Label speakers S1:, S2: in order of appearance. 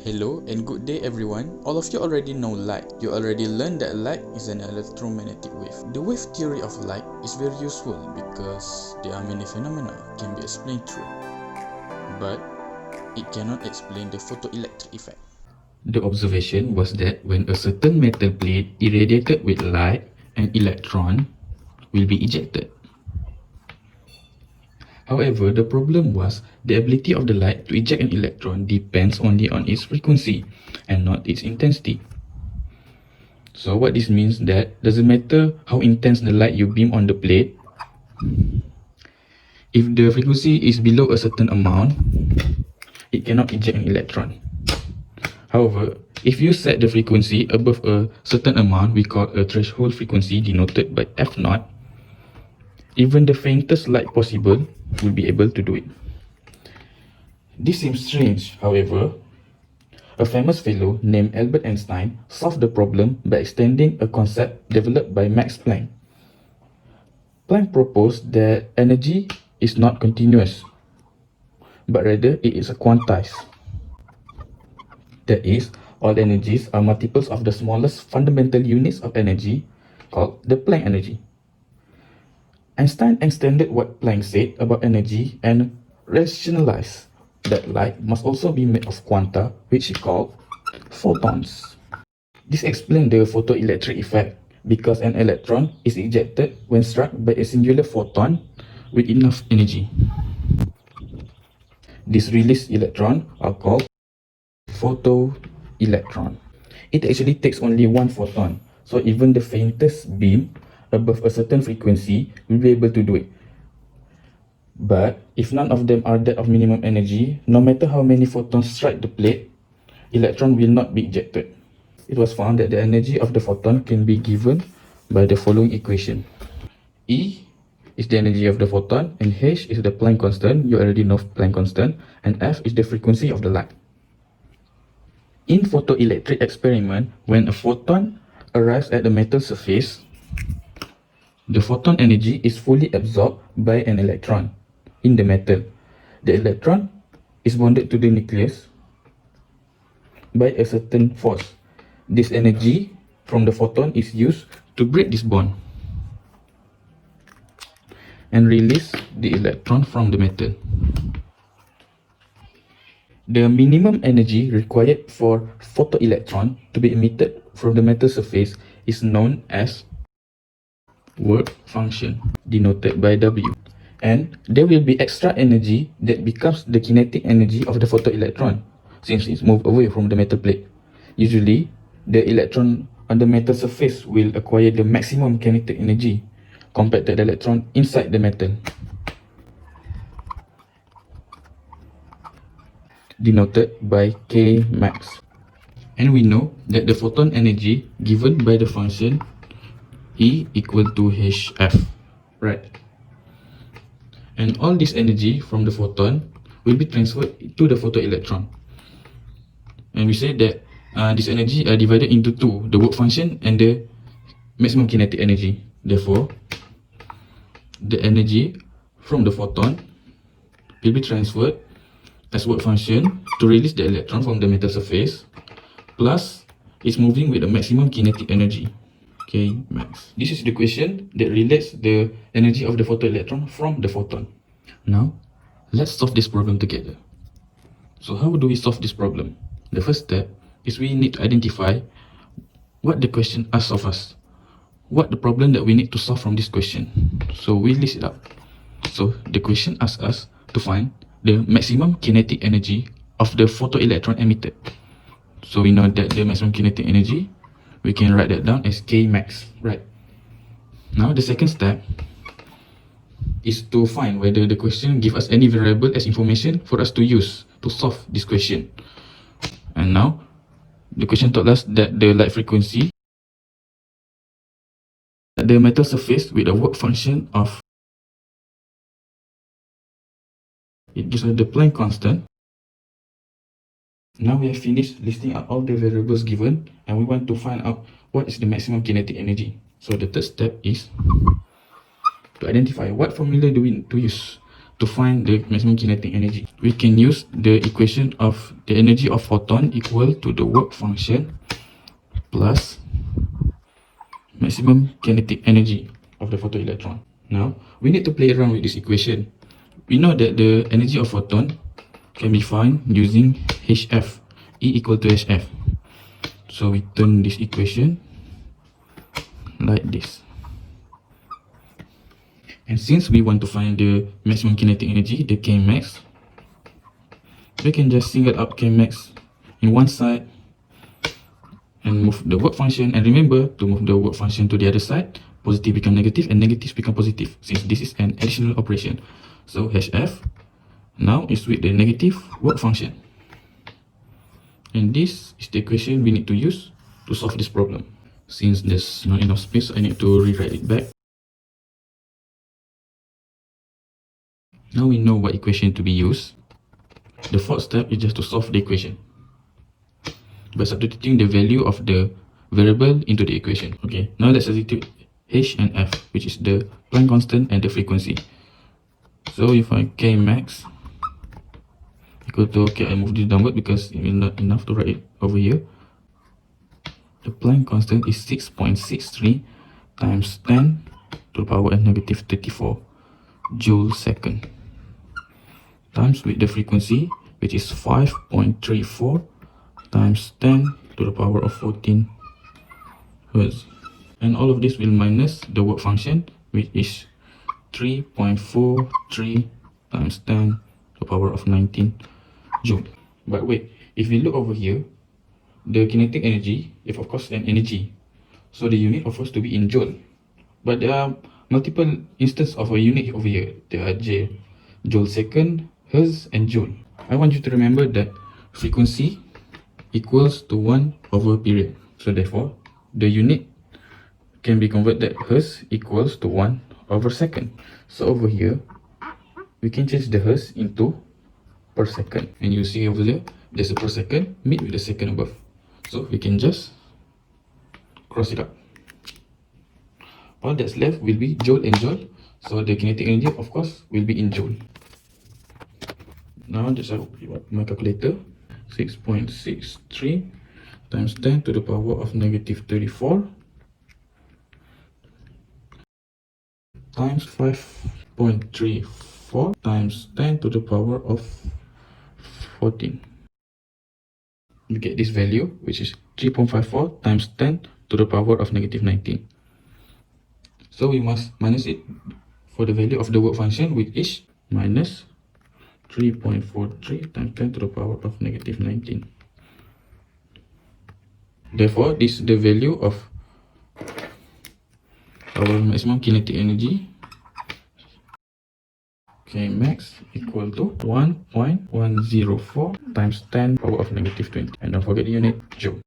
S1: Hello and good day everyone. All of you already know light. You already learned that light is an electromagnetic wave. The wave theory of light is very useful because there are many phenomena can be explained through, but it cannot explain the photoelectric effect.
S2: The observation was that when a certain metal plate irradiated with light, an electron will be ejected. However, the problem was the ability of the light to eject an electron depends only on its frequency and not its intensity. So what this means that doesn't matter how intense the light you beam on the plate, if the frequency is below a certain amount, it cannot eject an electron. However, if you set the frequency above a certain amount we call a threshold frequency denoted by F0, even the faintest light possible will be able to do it. This seems strange, however. A famous fellow named Albert Einstein solved the problem by extending a concept developed by Max Planck. Planck proposed that energy is not continuous, but rather it is quantized. That is, all energies are multiples of the smallest fundamental units of energy called the Planck energy. Einstein extended what Planck said about energy and rationalized that light must also be made of quanta, which he called photons. This explains the photoelectric effect because an electron is ejected when struck by a singular photon with enough energy. These released electrons are called photoelectron. It actually takes only one photon, so even the faintest beam above a certain frequency will be able to do it. But if none of them are that of minimum energy, no matter how many photons strike the plate, electron will not be ejected. It was found that the energy of the photon can be given by the following equation. E is the energy of the photon, and H is the Planck constant, you already know Planck constant, and F is the frequency of the light. In photoelectric experiment, when a photon arrives at the metal surface, the photon energy is fully absorbed by an electron in the metal. The electron is bonded to the nucleus by a certain force. This energy from the photon is used to break this bond and release the electron from the metal. The minimum energy required for photoelectron to be emitted from the metal surface is known as work function, denoted by W. And there will be extra energy that becomes the kinetic energy of the photoelectron since it's moved away from the metal plate. Usually, the electron on the metal surface will acquire the maximum kinetic energy compared to the electron inside the metal, denoted by K max. And we know that the photon energy given by the function E equal to HF, right? And all this energy from the photon will be transferred to the photoelectron. And we say that this energy are divided into two, the work function and the maximum kinetic energy. Therefore, the energy from the photon will be transferred as work function to release the electron from the metal surface, plus it's moving with the maximum kinetic energy, K max. This is the equation that relates the energy of the photoelectron from the photon. Now, let's solve this problem together. So how do we solve this problem? The first step is we need to identify what the question asks of us. What the problem that we need to solve from this question. So we list it out. So the question asks us to find the maximum kinetic energy of the photoelectron emitted. So we know that the maximum kinetic energy, we can write that down as K max, right? Now the second step is to find whether the question gives us any variable as information for us to use to solve this question. And now, the question told us that the light frequency at the metal surface with a work function of, it gives us the Planck constant. Now we have finished listing out all the variables given and we want to find out what is the maximum kinetic energy. So the third step is to identify what formula do we need to use to to find the maximum kinetic energy, we can use the equation of the energy of photon equal to the work function plus maximum kinetic energy of the photoelectron. Now, we need to play around with this equation. We know that the energy of photon can be found using HF, E equal to HF. So we turn this equation like this. And since we want to find the maximum kinetic energy, the K max, we can just single out K max in one side and move the work function. And remember to move the work function to the other side, positive become negative and negatives become positive, since this is an additional operation. So HF now is with the negative work function. And this is the equation we need to use to solve this problem. Since there's not enough space, I need to rewrite it back. Now we know what equation to be used. The fourth step is just to solve the equation by substituting the value of the variable into the equation. Okay, now let's substitute H and F, which is the Planck constant and the frequency. So if I K max equal to, okay, I move this downward because it's not enough to write it over here. The Planck constant is 6.63 times 10 to the power of negative 34 joule second, times with the frequency, which is 5.34 times 10 to the power of 14 Hertz. And all of this will minus the work function, which is 3.43 times 10 to the power of 19 joule. But wait, if we look over here, the kinetic energy is of course an energy, so the unit of course to be in joule. But there are multiple instances of a unit over here. There are joule second, hertz, and joule. I want you to remember that frequency equals to 1 over period. So therefore, the unit can be converted hertz equals to 1 over second. So over here, we can change the hertz into per second. And you see over there, there's a per second meet with the second above. So we can just cross it out. All that's left will be joule and joule. So the kinetic energy, of course, will be in joule. Now just my calculator. 6.63 times 10 to the power of negative 34 times 5.34 times 10 to the power of 14. We get this value, which is 3.54 times 10 to the power of negative 19. So we must minus it for the value of the work function, which is minus 3.43 times 10 to the power of negative 19. Therefore, this is the value of our maximum kinetic energy. K max equal to 1.104 times 10 power of negative 20. And don't forget the unit, joule.